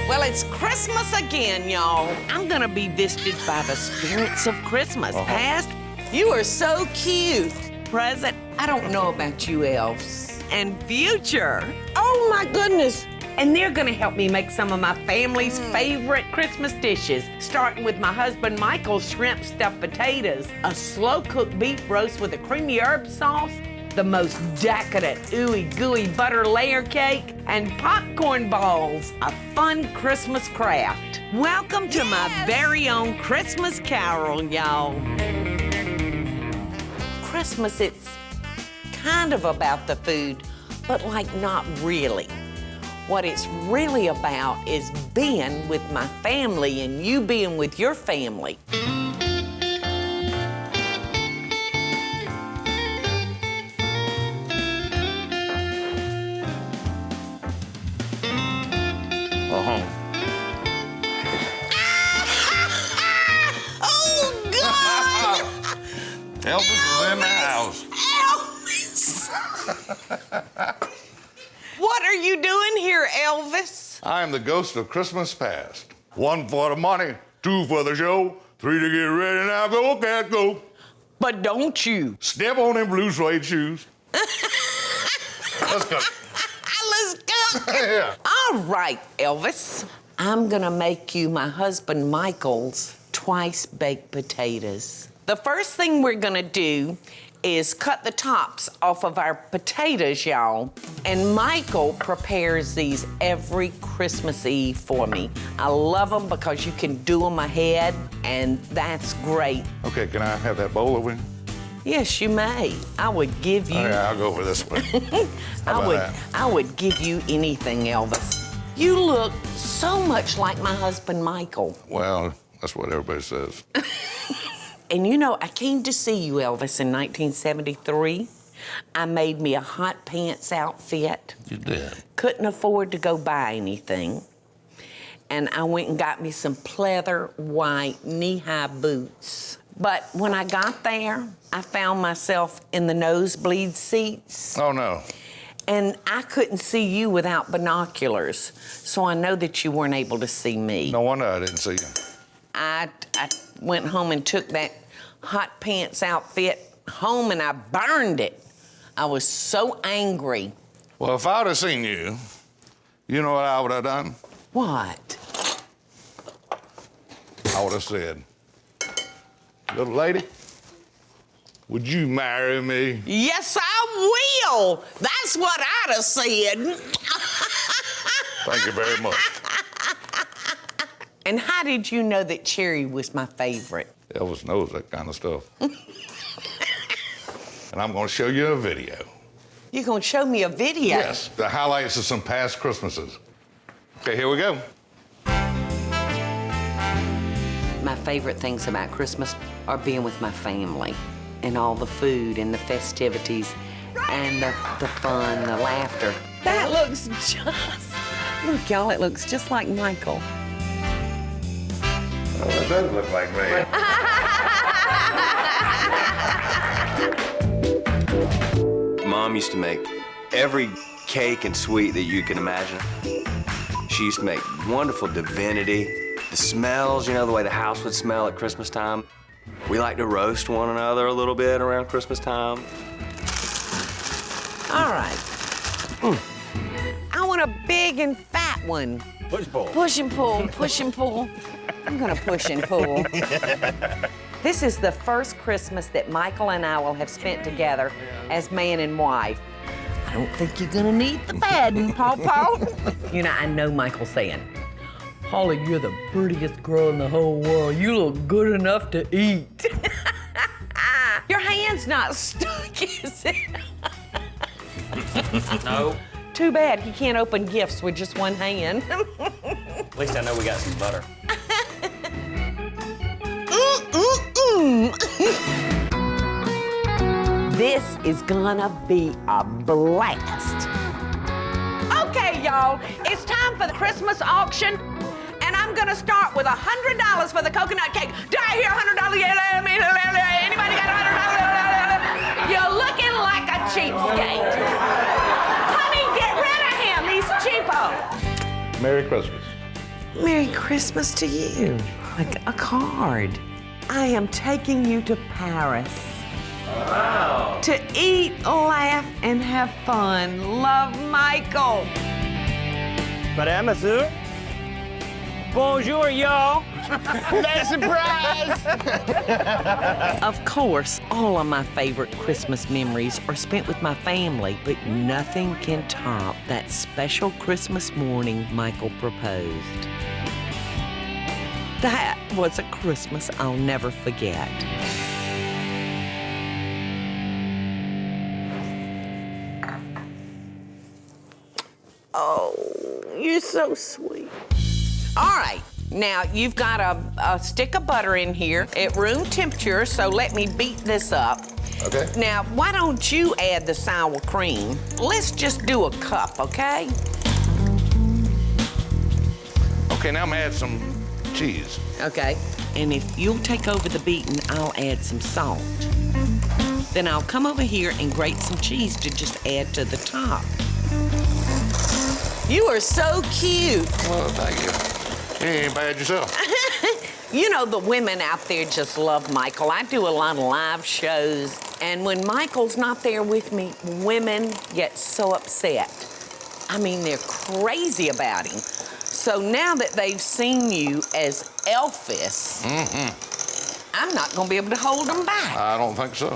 Well, it's Christmas again, y'all. I'm gonna be visited by the spirits of Christmas. Past, you are so cute. Present, I don't know about you elves. And future. Oh, my goodness. And they're gonna help me make some of my family's favorite Christmas dishes, starting with my husband Michael's shrimp stuffed potatoes, a slow-cooked beef roast with a creamy herb sauce, the most decadent ooey gooey butter layer cake, and popcorn balls, a fun Christmas craft. Welcome to my very own Christmas carol, y'all. Christmas, it's kind of about the food, but like not really. What it's really about is being with my family and you being with your family. Oh, God! Elvis is in the house. Elvis! What are you doing here, Elvis? I am the ghost of Christmas past. 1 for the money, 2 for the show, 3 to get ready, now go, cat, go. But don't you? Step on them blue suede shoes. Let's go. Let's go. Yeah. All right, Elvis. I'm gonna make you my husband Michael's twice-baked potatoes. The first thing we're gonna do is cut the tops off of our potatoes, y'all. And Michael prepares these every Christmas Eve for me. I love them because you can do them ahead, and that's great. Okay, can I have that bowl over here? Yes, you may. I would give you... Okay, I'll go over this way. I would give you anything, Elvis. You look so much like my husband, Michael. Well, that's what everybody says. And you know, I came to see you, Elvis, in 1973. I made me a hot pants outfit. You did? Couldn't afford to go buy anything. And I went and got me some pleather white knee-high boots. But when I got there, I found myself in the nosebleed seats. Oh, no. And I couldn't see you without binoculars. So I know that you weren't able to see me. No wonder I didn't see you. I went home and took that hot pants outfit home and I burned it. I was so angry. Well, if I would have seen you, you know what I would have done? What? I would have said, little lady, would you marry me? Yes, I will. That's what I'd have said. Thank you very much. And how did you know that cherry was my favorite? Elvis knows that kind of stuff. And I'm going to show you a video. You're going to show me a video? Yes, the highlights of some past Christmases. Okay, here we go. My favorite things about Christmas are being with my family and all the food and the festivities and the fun, the laughter. That looks look, y'all, it looks just like Michael. Oh, that does look like me. Mom used to make every cake and sweet that you can imagine. She used to make wonderful divinity. The smells, you know, the way the house would smell at Christmas time. We like to roast one another a little bit around Christmas time. All right. I want a big and fat one. Push pull. Push and pull, push and pull. I'm gonna push and pull. This is the first Christmas that Michael and I will have spent together as man and wife. I don't think you're gonna need the padding, Paw. You know, I know Michael's saying, Holly, you're the prettiest girl in the whole world. You look good enough to eat. Your hand's not stuck, is it? No. Too bad he can't open gifts with just one hand. At least I know we got some butter. This is gonna be a blast. Okay, y'all, it's time for the Christmas auction, and I'm gonna start with $100 for the coconut cake. Do I hear $100? Anybody got $100? You're looking like a cheapskate. Honey, get rid of him, he's cheapo. Merry Christmas. Merry Christmas to you. Like a card. I am taking you to Paris. Wow. To eat, laugh, and have fun. Love, Michael. Madame, monsieur. Bonjour, y'all. Nice surprise. Of course, all of my favorite Christmas memories are spent with my family, but nothing can top that special Christmas morning Michael proposed. That was a Christmas I'll never forget. Oh, you're so sweet. All right, now you've got a stick of butter in here at room temperature, so let me beat this up. Okay. Now, why don't you add the sour cream? Let's just do a cup, okay? Okay, now I'm gonna add some cheese. Okay. And if you'll take over the beating, I'll add some salt. Then I'll come over here and grate some cheese to just add to the top. You are so cute. Well, thank you. You ain't bad yourself. You know, the women out there just love Michael. I do a lot of live shows, and when Michael's not there with me, women get so upset. I mean, they're crazy about him. So now that they've seen you as Elvis, I'm not gonna be able to hold them back. I don't think so.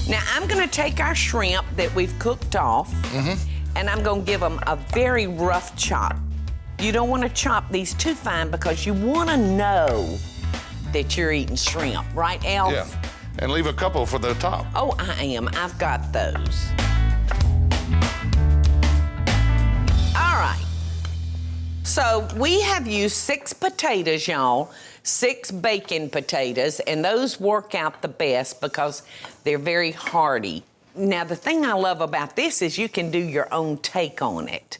Now, I'm gonna take our shrimp that we've cooked off, and I'm gonna give them a very rough chop. You don't wanna chop these too fine because you wanna know that you're eating shrimp, right, Elf? Yeah. And leave a couple for the top. Oh, I am. I've got those. All right. So we have used 6 potatoes, y'all. 6 bacon potatoes, and those work out the best because they're very hearty. Now, the thing I love about this is you can do your own take on it.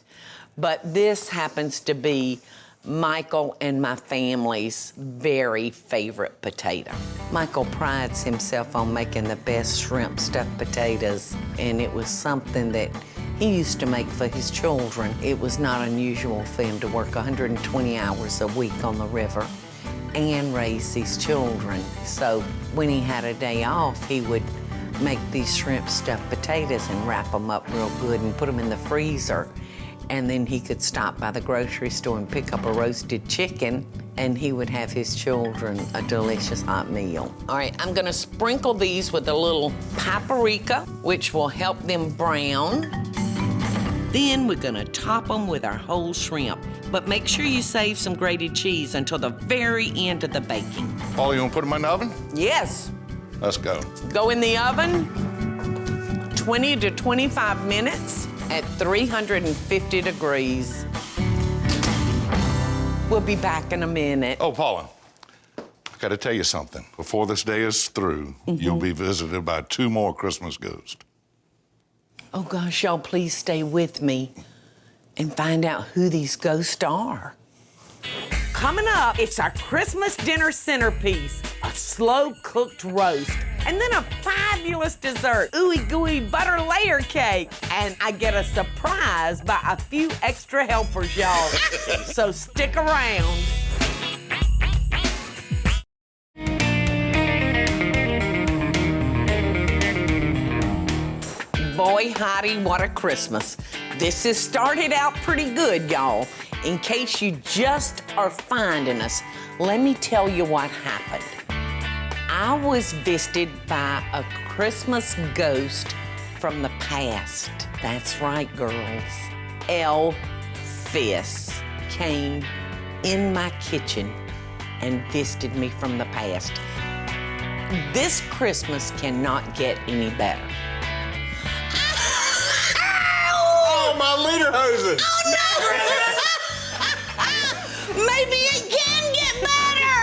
But this happens to be Michael and my family's very favorite potato. Michael prides himself on making the best shrimp stuffed potatoes, and it was something that he used to make for his children. It was not unusual for him to work 120 hours a week on the river and raise these children. So when he had a day off, he would make these shrimp stuffed potatoes and wrap them up real good and put them in the freezer. And then he could stop by the grocery store and pick up a roasted chicken, and he would have his children a delicious hot meal. All right, I'm gonna sprinkle these with a little paprika, which will help them brown. Then we're gonna top them with our whole shrimp. But make sure you save some grated cheese until the very end of the baking. Paula, you wanna put them in the oven? Yes. Let's go. Go in the oven, 20 to 25 minutes at 350 degrees. We'll be back in a minute. Oh, Paula, I gotta tell you something. Before this day is through, you'll be visited by 2 more Christmas ghosts. Oh gosh, y'all please stay with me and find out who these ghosts are. Coming up, it's our Christmas dinner centerpiece, a slow-cooked roast, and then a fabulous dessert, ooey gooey butter layer cake. And I get a surprise by a few extra helpers, y'all. So stick around. Boy, howdy, what a Christmas. This has started out pretty good, y'all. In case you just are finding us, let me tell you what happened. I was visited by a Christmas ghost from the past. That's right, girls. Elvis came in my kitchen and visited me from the past. This Christmas cannot get any better. Oh, my lederhosen! Oh, no! Maybe it can get better!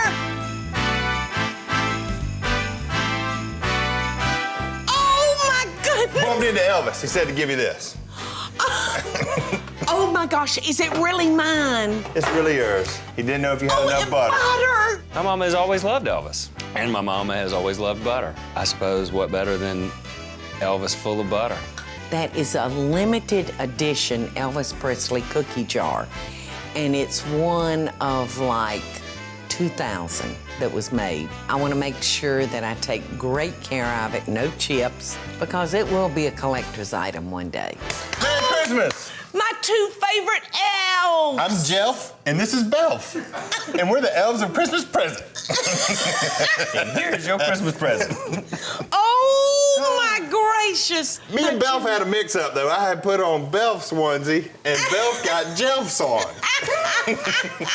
Oh, my goodness! Bumped into Elvis. He said to give you this. Oh, my gosh, is it really mine? It's really yours. He didn't know if you had enough and butter. butter! My mama has always loved Elvis, and my mama has always loved butter. I suppose what better than Elvis full of butter? That is a limited edition Elvis Presley cookie jar. and it's one of like 2,000 that was made. I want to make sure that I take great care of it, no chips, because it will be a collector's item one day. Merry Christmas! My two favorite elves! I'm Jelf, and this is Belf. And we're the elves of Christmas present. And here's your Christmas present. Oh my gracious! Me and Belf had a mix-up, though. I had put on Belf's onesie, and Belf got Jelf's on.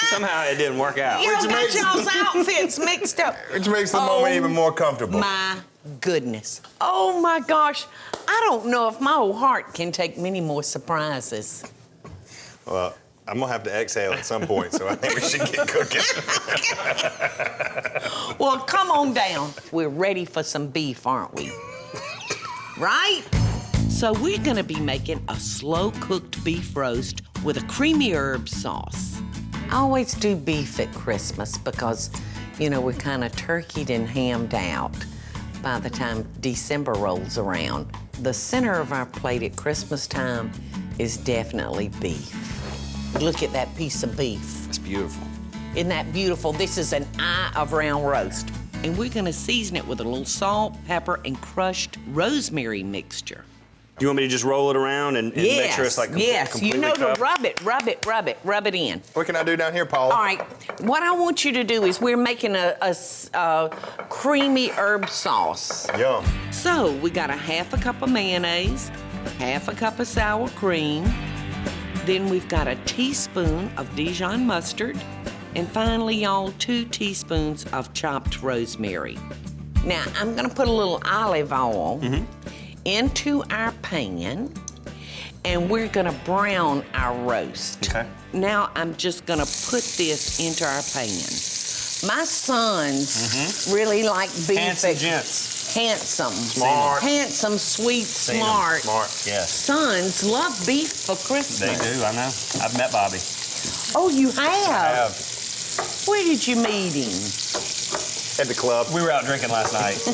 Somehow it didn't work out. Y'all got makes- y'all's outfits mixed up. Which makes the moment even more comfortable. My goodness. Oh my gosh. I don't know if my old heart can take many more surprises. Well, I'm gonna have to exhale at some point, so I think we should get cooking. Well, come on down. We're ready for some beef, aren't we? Right? So we're gonna be making a slow-cooked beef roast with a creamy herb sauce. I always do beef at Christmas because, you know, we're kind of turkeyed and hammed out by the time December rolls around. The center of our plate at Christmas time is definitely beef. Look at that piece of beef. It's beautiful. Isn't that beautiful? This is an eye of round roast. And we're gonna season it with a little salt, pepper, and crushed rosemary mixture. You want me to just roll it around and make sure it's like yes, completely you know covered? to rub it in. What can I do down here, Paula? All right, what I want you to do is we're making a creamy herb sauce. Yum. So we got a half a cup of mayonnaise, half a cup of sour cream, then we've got a teaspoon of Dijon mustard, and finally, y'all, 2 teaspoons of chopped rosemary. Now, I'm gonna put a little olive oil into our pan, and we're gonna brown our roast. Okay. Now, I'm just gonna put this into our pan. My sons really like beef. Handsome gents. Handsome. Smart. Handsome, sweet, Seen 'em. smart. Smart, yes. Sons love beef for Christmas. They do, I know. I've met Bobby. Oh, you have? I have. Where did you meet him? At the club. We were out drinking last night. We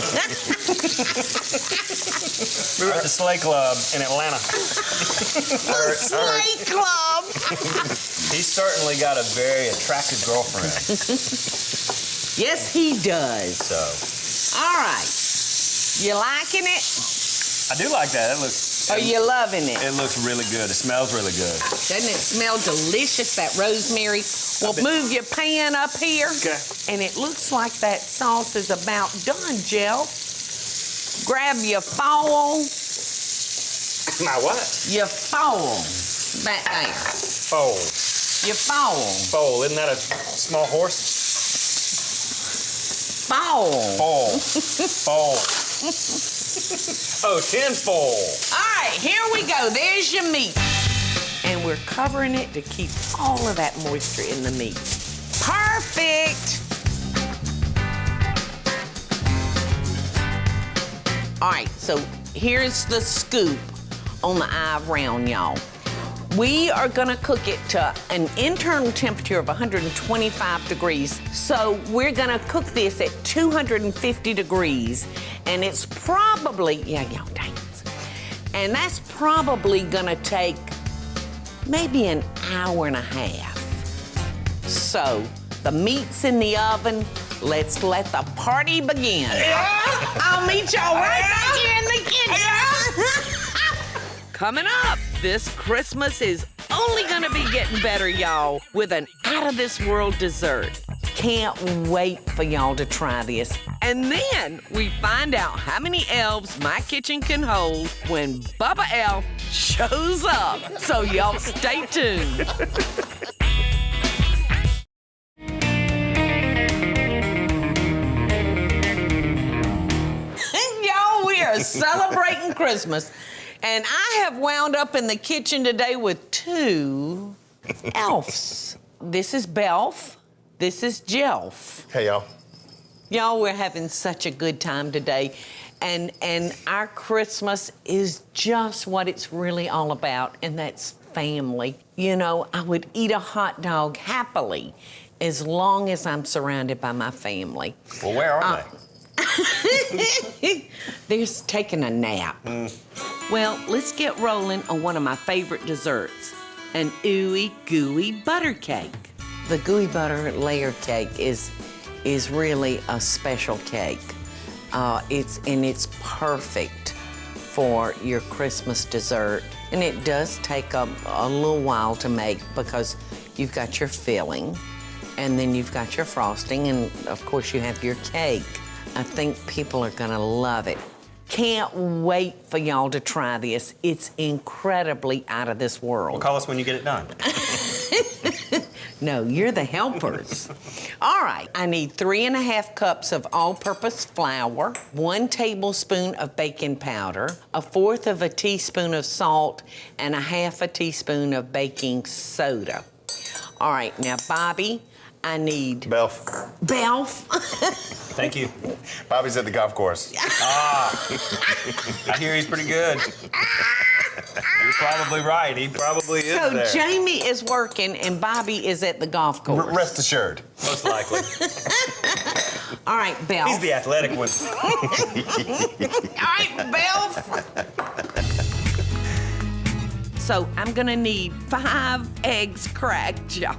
were at the Sleigh Club in Atlanta. Sleigh Club. He's certainly got a very attractive girlfriend. Yes, he does. So All right. You liking it? I do like that. It looks. Are you loving it? It looks really good. It smells really good. Doesn't it smell delicious, that rosemary? Well, move your pan up here. Okay. And it looks like that sauce is about done, Jill. Grab your fowl. My what? Your fowl. Back there. Foal. Your fowl. Foal. Isn't that a small horse? Fowl. Foal. Foal. Oh, tinfoil. All right, here we go. There's your meat. And we're covering it to keep all of that moisture in the meat. Perfect. All right, so here's the scoop on the eye of round, y'all. We are gonna cook it to an internal temperature of 125 degrees. So we're gonna cook this at 250 degrees. And it's probably, y'all, dang. And that's probably gonna take maybe an hour and a half. So the meat's in the oven. Let's let the party begin. I'll meet y'all right back here in the kitchen. Coming up, this Christmas is only gonna be getting better, y'all, with an out-of-this-world dessert. Can't wait for y'all to try this. And then we find out how many elves my kitchen can hold when Bubba Elf shows up. So y'all stay tuned. Y'all, we are celebrating Christmas. And I have wound up in the kitchen today with 2 elves. This is Belf. This is Jelf. Hey, y'all. Y'all, we're having such a good time today. And our Christmas is just what it's really all about, and that's family. You know, I would eat a hot dog happily as long as I'm surrounded by my family. Well, where are they? They're taking a nap. Well, let's get rolling on one of my favorite desserts, an ooey gooey butter cake. The gooey butter layer cake is really a special cake. It's perfect for your Christmas dessert. And it does take a little while to make because you've got your filling and then you've got your frosting and of course you have your cake. I think people are gonna love it. Can't wait for y'all to try this. It's incredibly out of this world. Well, call us when you get it done. No, you're the helpers. All right, I need 3½ cups of all-purpose flour, 1 tablespoon of baking powder, 1/4 of a teaspoon of salt, and 1/2 teaspoon of baking soda. All right, now, Bobby, I need... Belf. Belf? Thank you. Bobby's at the golf course. I hear he's pretty good. You're probably right. He probably is there. So Jamie is working and Bobby is at the golf course. Rest assured. Most likely. All right, Belf. He's the athletic one. All right, Belf. So I'm gonna need 5 eggs cracked, y'all.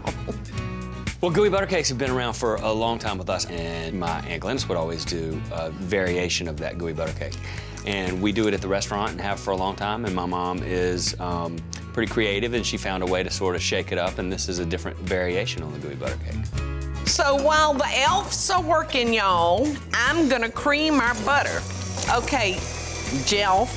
Well, gooey butter cakes have been around for a long time with us, and my Aunt Glennis would always do a variation of that gooey butter cake. And we do it at the restaurant and have for a long time, and my mom is pretty creative, and she found a way to sort of shake it up, and this is a different variation on the gooey butter cake. So while the elves are working, y'all, I'm gonna cream our butter. Okay, Jelf,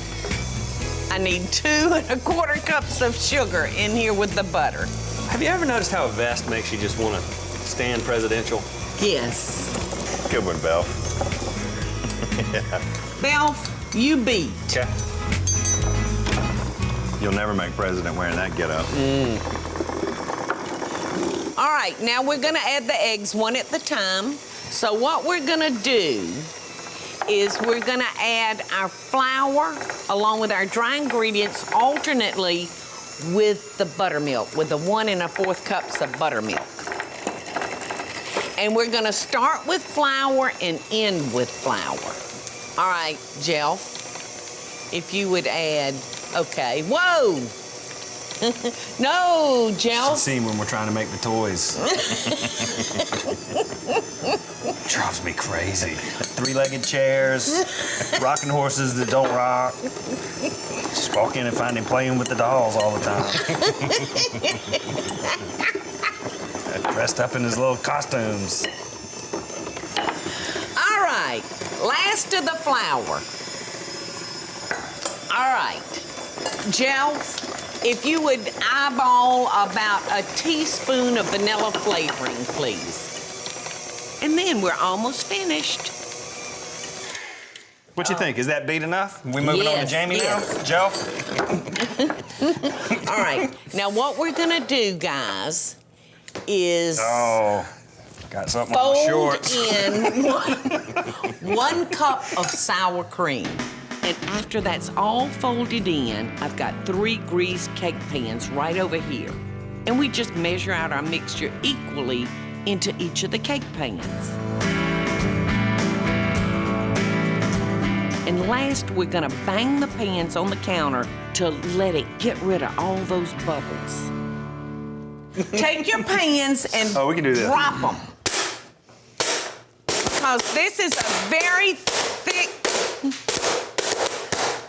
I need 2 1/4 cups of sugar in here with the butter. Have you ever noticed how a vest makes you just want to stand presidential? Yes. Good one, Belf. Yeah. Belf, you beat. Okay. You'll never make president wearing that getup. All right, now we're gonna add the eggs one at a time. So what we're gonna do is we're gonna add our flour along with our dry ingredients alternately with the buttermilk, with the 1 1/4 cups of buttermilk. And we're gonna start with flour and end with flour. All right, Jelf, if you would add, okay, whoa! No, Jelf. See when we're trying to make the toys. Drives me crazy. 3-legged chairs, rocking horses that don't rock. Just walk in and find him playing with the dolls all the time. Dressed up in his little costumes. All right, last of the flour. All right, Jelf, if you would eyeball about a teaspoon of vanilla flavoring, please. And then we're almost finished. What you think? Is that beat enough? We moving on to Yes, Jamie yes. now? Joe? All right, now what we're gonna do, guys, is Oh, got something on my fold shorts. in 1 cup of sour cream. And after that's all folded in, I've got 3 greased cake pans right over here. And we just measure out our mixture equally into each of the cake pans. And last, we're gonna bang the pans on the counter to let it get rid of all those bubbles. Take your pans and Oh, we can do this. drop them. Because this is a very thick...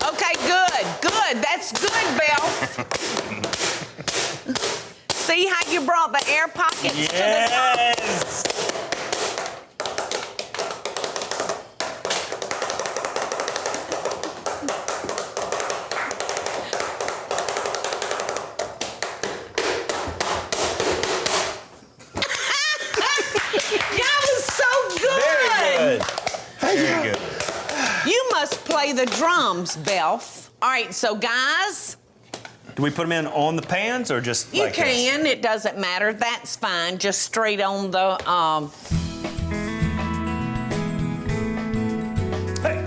Okay, good. That's good, Belf. See how you brought the air pockets to the top? Yes! That was so good. Very good. You must play the drums, Belf. All right, so guys, Do we put them in on the pans or just you like this? can. It doesn't matter. That's fine. Just straight on the Hey!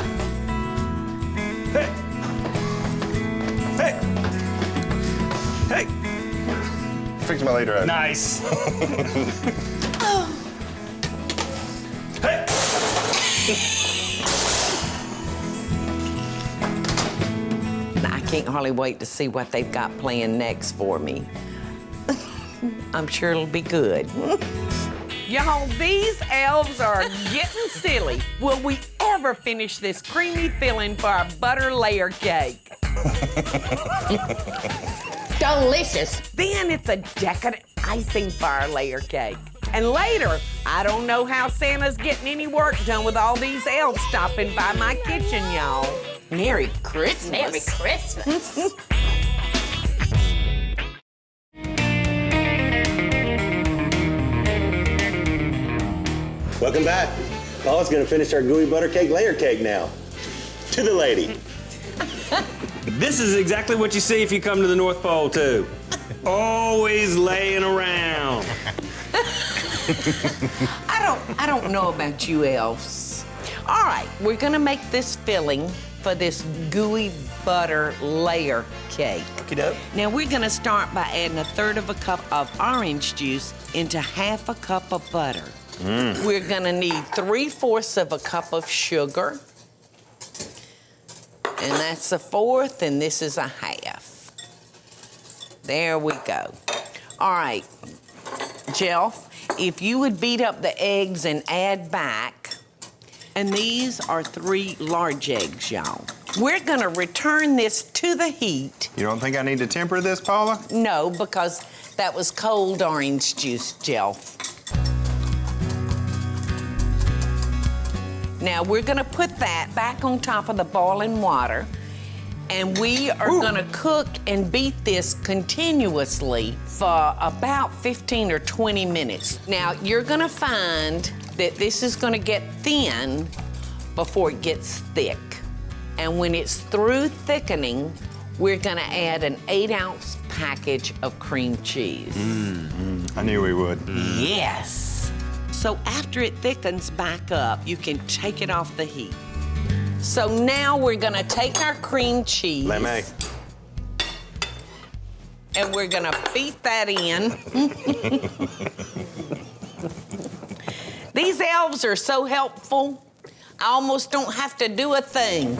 Hey! Hey! Hey! Fix my later. Nice. Hey! I can't hardly wait to see what they've got planned next for me. I'm sure it'll be good. Y'all, these elves are getting silly. Will we ever finish this creamy filling for our butter layer cake? Delicious. Then it's a decadent icing for our layer cake. And later, I don't know how Santa's getting any work done with all these elves stopping by my kitchen, y'all. Merry Christmas. Merry Christmas. Welcome back. Paula's gonna finish our gooey butter cake layer cake now. To the lady. This is exactly what you see if you come to the North Pole, too. Always laying around. I don't know about you elves. All right, we're gonna make this filling for this gooey butter layer cake. Okey-doke. Now we're gonna start by adding 1/3 of a cup of orange juice into 1/2 a cup of butter. We're gonna need 3/4 of a cup of sugar. And that's 1/4, and this is 1/2. There we go. All right, Jeff, if you would beat up the eggs and add back, and these are 3 large eggs, y'all. We're gonna return this to the heat. You don't think I need to temper this, Paula? No, because that was cold orange juice, Jeff. Now we're gonna put that back on top of the boiling water, and we are gonna cook and beat this continuously for about 15 or 20 minutes. Now you're gonna find that this is gonna get thin before it gets thick. And when it's through thickening, we're gonna add an 8-ounce package of cream cheese. I knew we would. Yes. So after it thickens back up, you can take it off the heat. So now we're gonna take our cream cheese. Let me. And we're gonna beat that in. These elves are so helpful, I almost don't have to do a thing.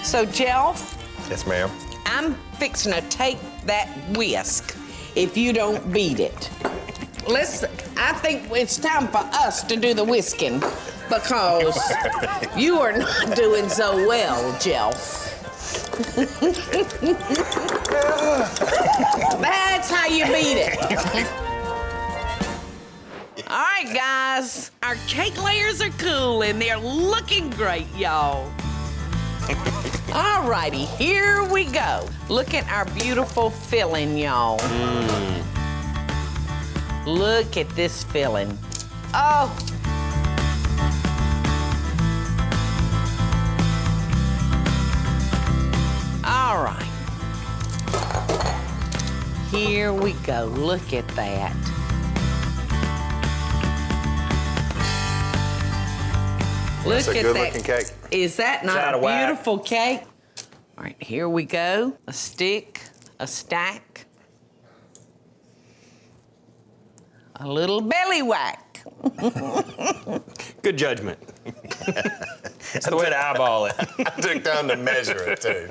So, Jeff, Yes, ma'am. I'm fixing to take that whisk if you don't beat it. I think it's time for us to do the whisking because you are not doing so well, Jeff. That's how you beat it. All right, guys, our cake layers are cool and they're looking great, y'all. All righty, here we go. Look at our beautiful filling, y'all. Look at this filling. Oh. All right. Here we go. Look at that. Look That's a at good-looking that. cake. Is that It's not out a of whack. beautiful cake? All right, here we go. A stick, a stack, a little belly whack. Good judgment. That's the way to eyeball it. I took time to measure it, too.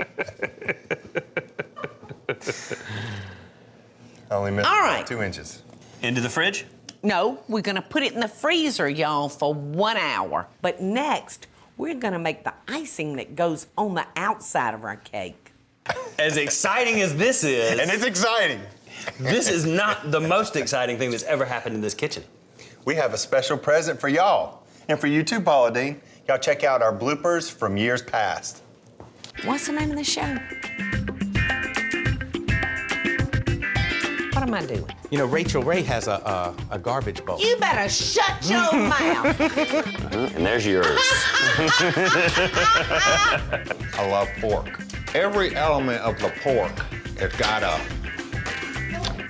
I only measured All about right. 2 inches. Into the fridge? No, we're gonna put it in the freezer, y'all, for 1 hour. But next, we're gonna make the icing that goes on the outside of our cake. As exciting as this is, And it's exciting. this is not the most exciting thing that's ever happened in this kitchen. We have a special present for y'all. And for you too, Paula Deen. Y'all check out our bloopers from years past. What's the name of the show? What am I doing? You know, Rachel Ray has a garbage bowl. You better shut your mouth. And there's yours. I love pork. Every element of the pork has got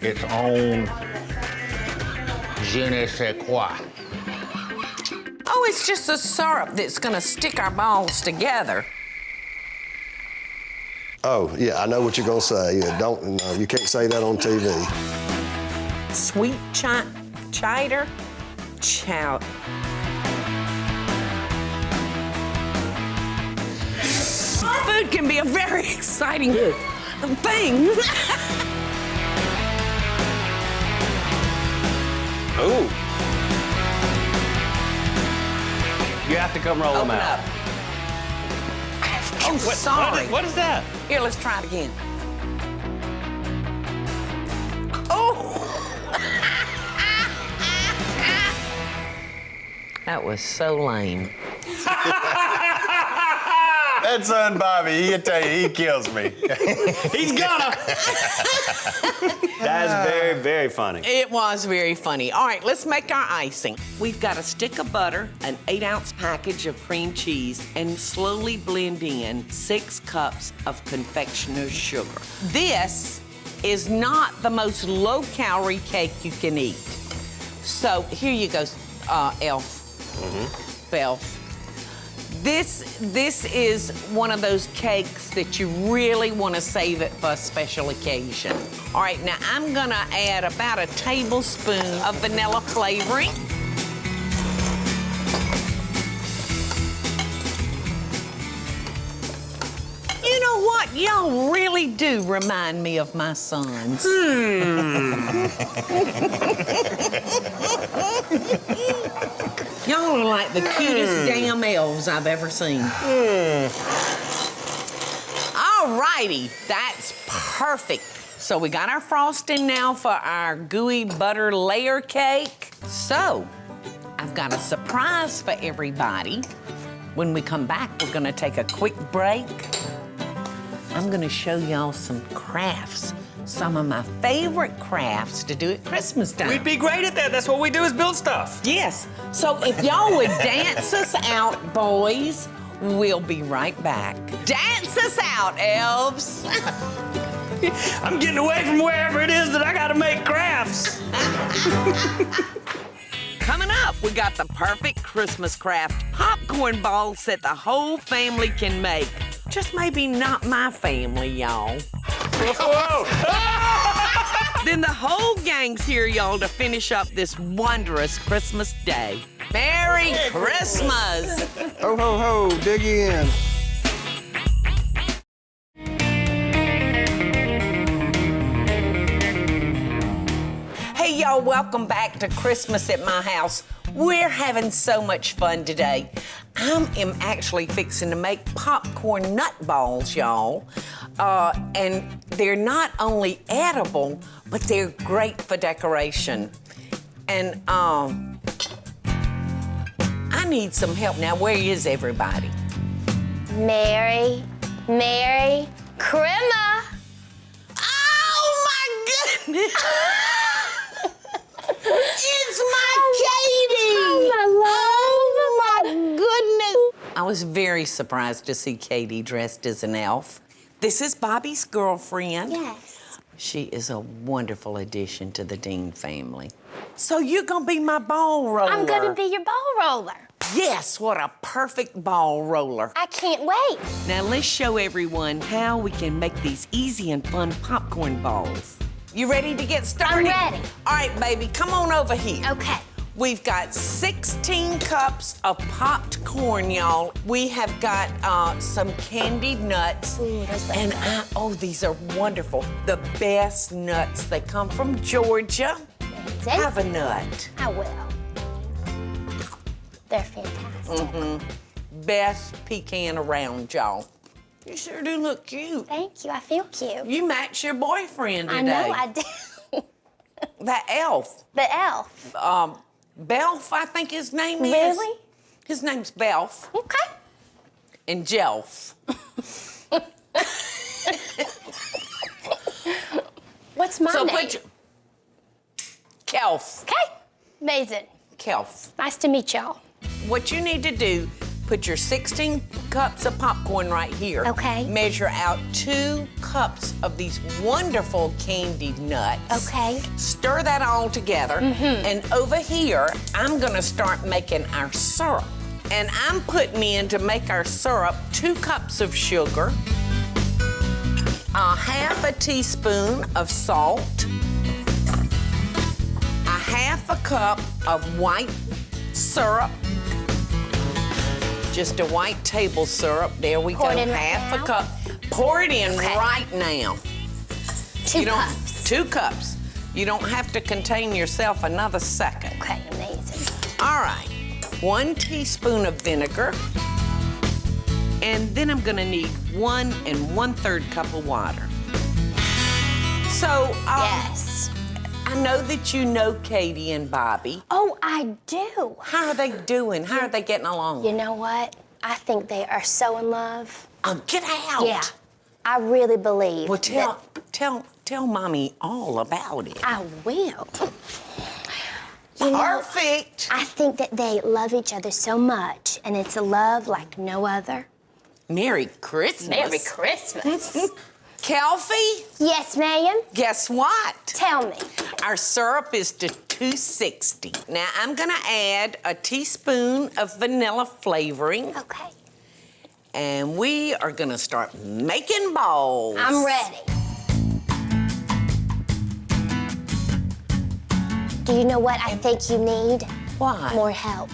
its own je ne sais quoi. Oh, it's just a syrup that's gonna stick our balls together. Oh, yeah, I know what you're gonna say. Yeah, no, you can't say that on TV. Sweet cheddar, Food can be a very exciting thing. Ooh. You have to come roll them Open out. up. Oh, sorry. What is that? Here, let's try it again. Oh! That was so lame. That son Bobby, he'll tell you, he kills me. He's gonna. That is very, very funny. It was very funny. All right, let's make our icing. We've got a stick of butter, an 8-ounce package of cream cheese, and slowly blend in 6 cups of confectioner's sugar. This is not the most low-calorie cake you can eat. So here you go, Elf. Belf. This is one of those cakes that you really want to save it for a special occasion. All right, now I'm gonna add about a tablespoon of vanilla flavoring. You know what? Y'all really do remind me of my sons. Y'all are like the cutest damn elves I've ever seen. All righty, that's perfect. So we got our frosting now for our gooey butter layer cake. So I've got a surprise for everybody. When we come back, we're gonna take a quick break. I'm gonna show y'all some crafts. Some of my favorite crafts to do at Christmas time. We'd be great at that. That's what we do is build stuff. Yes. So if y'all would dance us out, boys, we'll be right back. Dance us out, elves. I'm getting away from wherever it is that I gotta make crafts. Coming up, we got the perfect Christmas craft popcorn balls that the whole family can make. Just maybe not my family, y'all. Whoa! Then the whole gang's here, y'all, to finish up this wondrous Christmas day. Merry Christmas! Ho, ho, ho, dig in. Hey, y'all, welcome back to Christmas at my house. We're having so much fun today. I am actually fixing to make popcorn nut balls, y'all. And they're not only edible, but they're great for decoration. And I need some help now. Where is everybody? Merry Christmas. Oh, my goodness! It's my Katie! Oh, my goodness! I was very surprised to see Katie dressed as an elf. This is Bobby's girlfriend. Yes. She is a wonderful addition to the Deen family. So you're gonna be my ball roller. I'm gonna be your ball roller. Yes, what a perfect ball roller. I can't wait. Now let's show everyone how we can make these easy and fun popcorn balls. You ready to get started? I'm ready. All right, baby, come on over here. Okay. We've got 16 cups of popped corn, y'all. We have got some candied nuts. Ooh, those and these are wonderful. The best nuts. They come from Georgia. That's it. Have a nut. I will. They're fantastic. Best pecan around, y'all. You sure do look cute. Thank you. I feel cute. You match your boyfriend today. I know I do. That elf. The elf. Belf, I think his name is. Really? His name's Belf. Okay. And Jelf. What's my So name? put your... Kelf. Okay. Amazing. Kelf. Nice to meet y'all. What you need to do, put your 16 cups of popcorn right here. Okay. Measure out 2 cups of these wonderful candied nuts. Okay. Stir that all together. And over here, I'm gonna start making our syrup. And I'm putting in, to make our syrup, 2 cups of sugar, a half a teaspoon of salt, a half a cup of white syrup, just a white table syrup. There we Pour go, it in right half a now? cup. Pour it in Okay. right now. Two cups. 2 cups. You don't have to contain yourself another second. Okay, amazing. All right, 1 teaspoon of vinegar. And then I'm gonna need 1 1/3 cup of water. So, Yes. I know that you know Katie and Bobby. Oh, I do. How are they doing? How are they getting along? You know what? I think they are so in love. Oh, get out. Yeah. I really believe. Well, that tell Mommy all about it. I will. You know, Perfect. I think that they love each other so much, and it's a love like no other. Merry Christmas. Merry Christmas. Kelfie, Yes, ma'am. guess what? Tell me. Our syrup is to 260. Now, I'm gonna add a teaspoon of vanilla flavoring, Okay. and we are gonna start making balls. I'm ready. Do you know what I think you need? What? More help.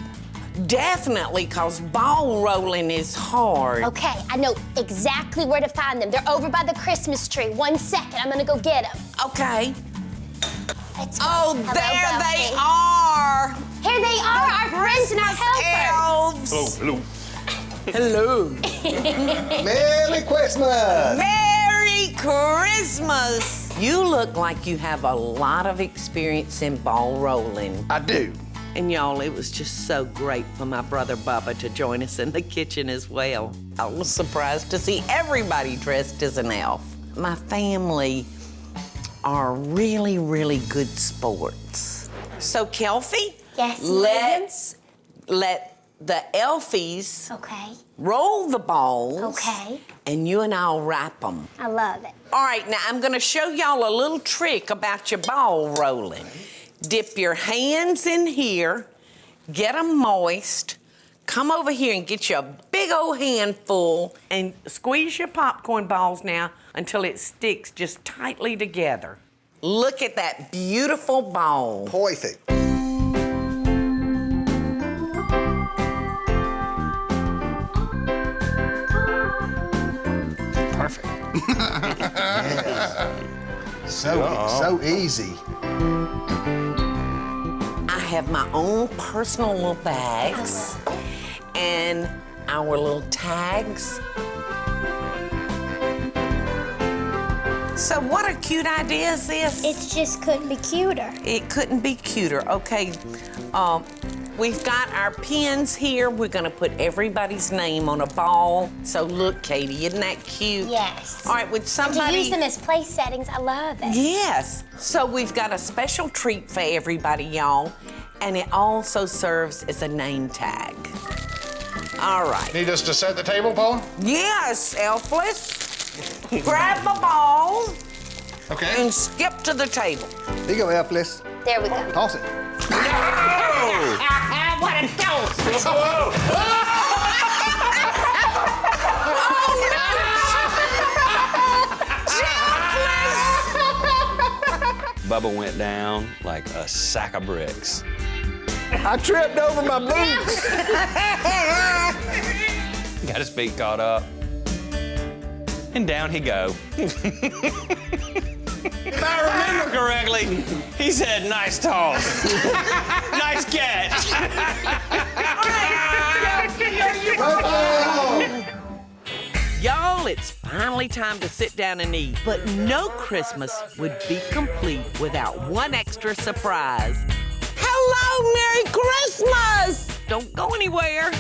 Definitely, cause ball rolling is hard. Okay, I know exactly where to find them. They're over by the Christmas tree. 1 second, I'm gonna go get them. Okay. Let's go. Oh, Hello, there they Buffy. are. Here they are, our friends and our helpers. Elves. Hello. Hello. Merry Christmas! Merry Christmas. You look like you have a lot of experience in ball rolling. I do. And y'all, it was just so great for my brother Bubba to join us in the kitchen as well. I was surprised to see everybody dressed as an elf. My family are really, really good sports. So, Kelfie, Yes, let's let the elfies Okay, roll the balls. okay. And you and I'll wrap them. I love it. All right, now I'm gonna show y'all a little trick about your ball rolling. Dip your hands in here, get them moist, come over here and get you a big old handful and squeeze your popcorn balls now until it sticks just tightly together. Look at that beautiful ball. Perfect. Perfect. So easy. I have my own personal little bags and our little tags. So what a cute idea is this? It just couldn't be cuter. It couldn't be cuter. Okay, we've got our pins here. We're gonna put everybody's name on a ball. So look, Katie, isn't that cute? Yes. All right, would To somebody... use them as place settings, I love it. Yes. So we've got a special treat for everybody, y'all. And it also serves as a name tag. All right. Need us to set the table, Paula? Yes, Elfless. Grab a ball Okay. and skip to the table. Here you go, Elfless. There we go. Toss it. What a toast! Bubba went down like a sack of bricks. I tripped over my boots. Got his feet caught up. And down he go. If I remember correctly, he said, nice toss. Nice catch. Y'all, it's finally time to sit down and eat. But no Christmas would be complete without one extra surprise. Hello, Merry Christmas! Don't go anywhere.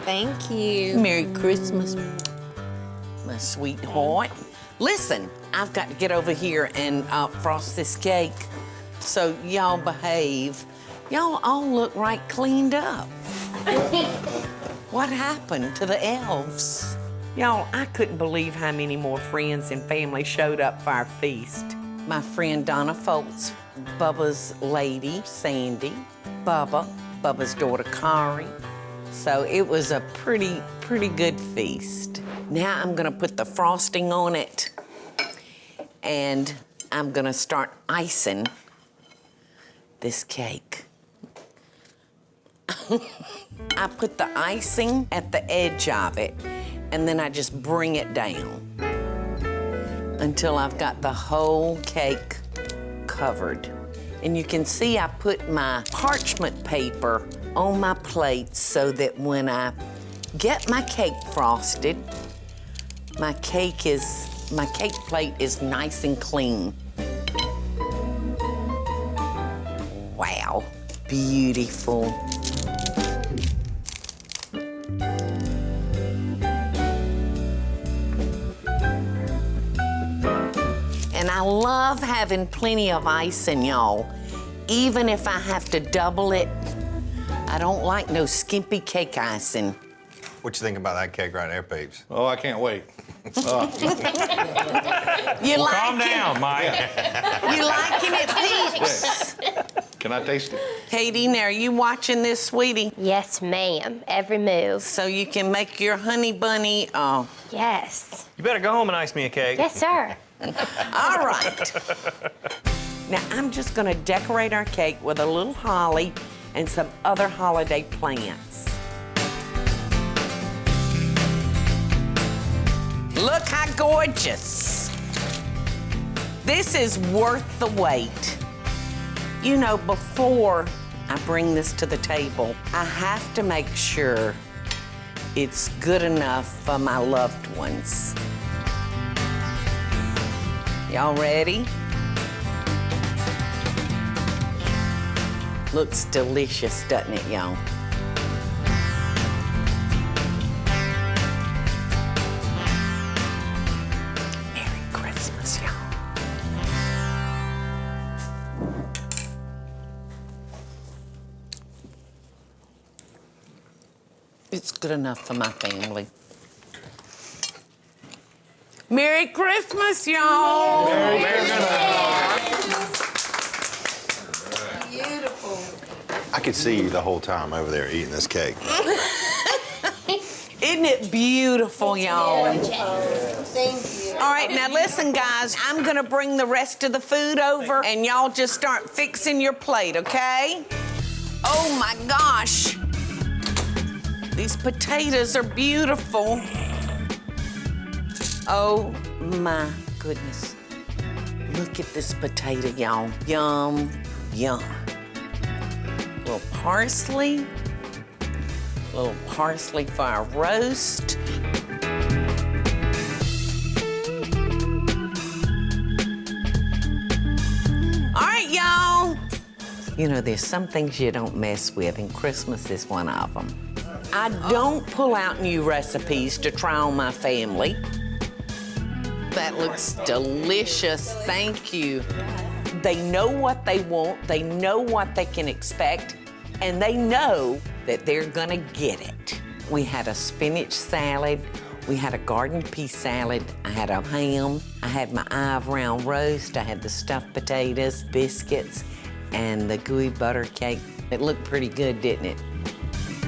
Thank you. Merry Christmas, my sweetheart. Listen, I've got to get over here and frost this cake. So y'all behave. Y'all all look right cleaned up. What happened to the elves? Y'all, I couldn't believe how many more friends and family showed up for our feast. My friend Donna Foltz, Bubba's lady, Sandy, Bubba's daughter, Kari. So it was a pretty good feast. Now I'm gonna put the frosting on it and I'm gonna start icing this cake. I put the icing at the edge of it, and then I just bring it down until I've got the whole cake covered. And you can see I put my parchment paper on my plate so that when I get my cake frosted, my cake plate is nice and clean. Wow, beautiful. And I love having plenty of icing, y'all. Even if I have to double it, I don't like no skimpy cake icing. What you think about that cake right there, peeps? Oh, I can't wait. You like Calm it? down, Mike. You liking it, peeps? Can I taste it? Katie, now are you watching this, sweetie? Yes, ma'am. Every move. So you can make your honey bunny, Yes. You better go home and ice me a cake. Yes, sir. all right. Now I'm just gonna decorate our cake with a little holly and some other holiday plants. Look how gorgeous. This is worth the wait. You know, before I bring this to the table, I have to make sure it's good enough for my loved ones. Y'all ready? Looks delicious, doesn't it, y'all? Merry Christmas, y'all. It's good enough for my family. Merry Christmas, y'all! Merry I could see you the whole time over there eating this cake. Isn't it beautiful, y'all? Thank you. All right, now listen, guys. I'm gonna bring the rest of the food over, and y'all just start fixing your plate, okay? Oh my gosh. These potatoes are beautiful. Oh my goodness. Look at this potato, y'all. Yum, yum. Little parsley for our roast. All right, y'all. You know, there's some things you don't mess with, and Christmas is one of them. I don't pull out new recipes to try on my family. That looks delicious, thank you. They know what they want, they know what they can expect, and they know that they're gonna get it. We had a spinach salad, we had a garden pea salad, I had a ham, I had my Ive round roast, I had the stuffed potatoes, biscuits, and the gooey butter cake. It looked pretty good, didn't it?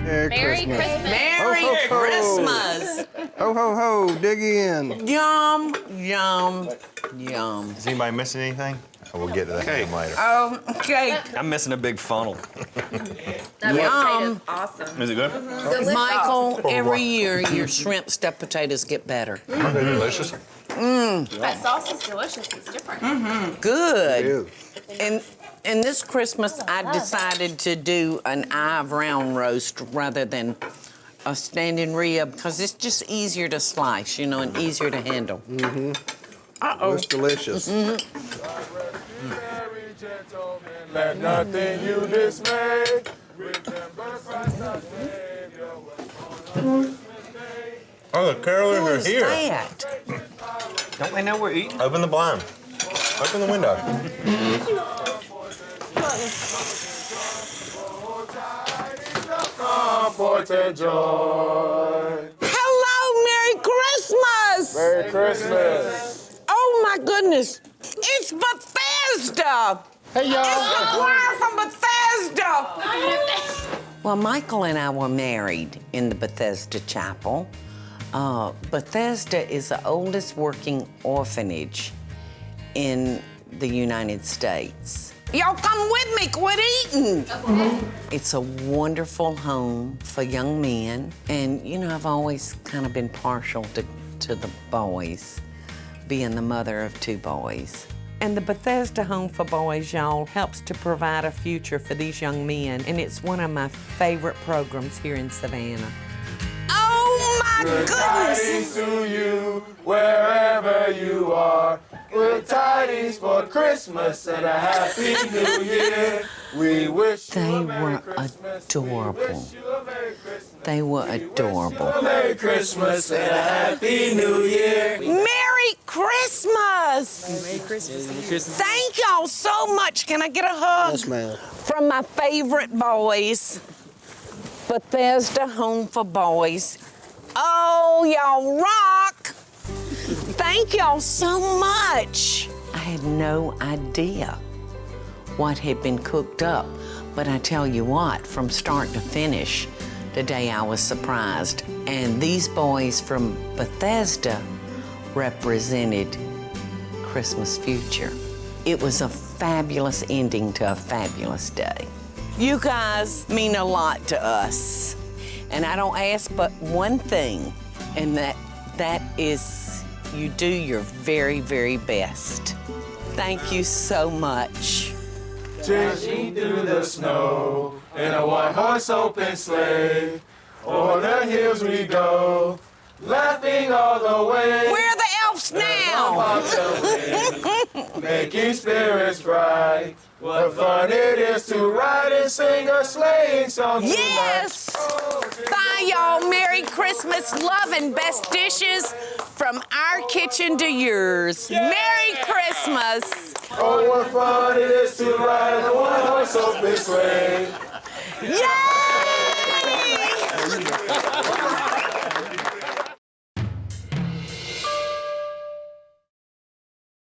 Merry Christmas. Merry Christmas! Ho, ho, ho, dig in. Yum, yum, yum. Is anybody missing anything? Or we'll get to that later. Okay. I'm missing a big funnel. That Yum. potato's awesome. Is it good? Michael, every year your shrimp stuffed potatoes get better. Delicious. That sauce is delicious. It's different. Good. And this Christmas, I decided to do an Ive round roast rather than a standing rib because it's just easier to slice, you know, and easier to handle. Looks delicious. Let nothing you dismay. Remember Christ our Savior was Oh, the carolers Who are is here. that? Don't they know we're eating? Open the blind. Open the window. comfort and joy. Hello, Merry Christmas! Merry Christmas. Oh my goodness, it's Bethesda! Hey, y'all. It's the choir from Bethesda! Well, Michael and I were married in the Bethesda Chapel. Bethesda is the oldest working orphanage in the United States. Y'all come with me, quit eating. It's a wonderful home for young men. And, you know, I've always kind of been partial to the boys, being the mother of 2 boys. And the Bethesda Home for Boys, y'all, helps to provide a future for these young men. And it's one of my favorite programs here in Savannah. Oh, my Good goodness! tidings to you, wherever you are. Good tidings for Christmas and a Happy New Year. We wish you a Merry Christmas. Adorable. They were adorable. A Merry Christmas and a Happy New Year. Merry Christmas! Merry Christmas. Thank y'all so much. Can I get a hug? Yes, ma'am. From my favorite boys, Bethesda Home for Boys. Oh, y'all rock! Thank y'all so much. I had no idea what had been cooked up, but I tell you what, from start to finish, today I was surprised. And these boys from Bethesda represented Christmas future. It was a fabulous ending to a fabulous day. You guys mean a lot to us. And I don't ask but one thing, and that is you do your very, very best. Thank you so much. Dashing through the snow in a 1-horse open sleigh. O'er the hills we go, laughing all the way. Where are the elves now? Making spirits bright. What fun it is to ride and sing a sleighing song tonight. Yes! Bye, y'all. Merry Christmas. Love and best dishes from our kitchen to yours. Merry Christmas. Oh, what fun it is to ride in a 1-horse open sleigh. Yay!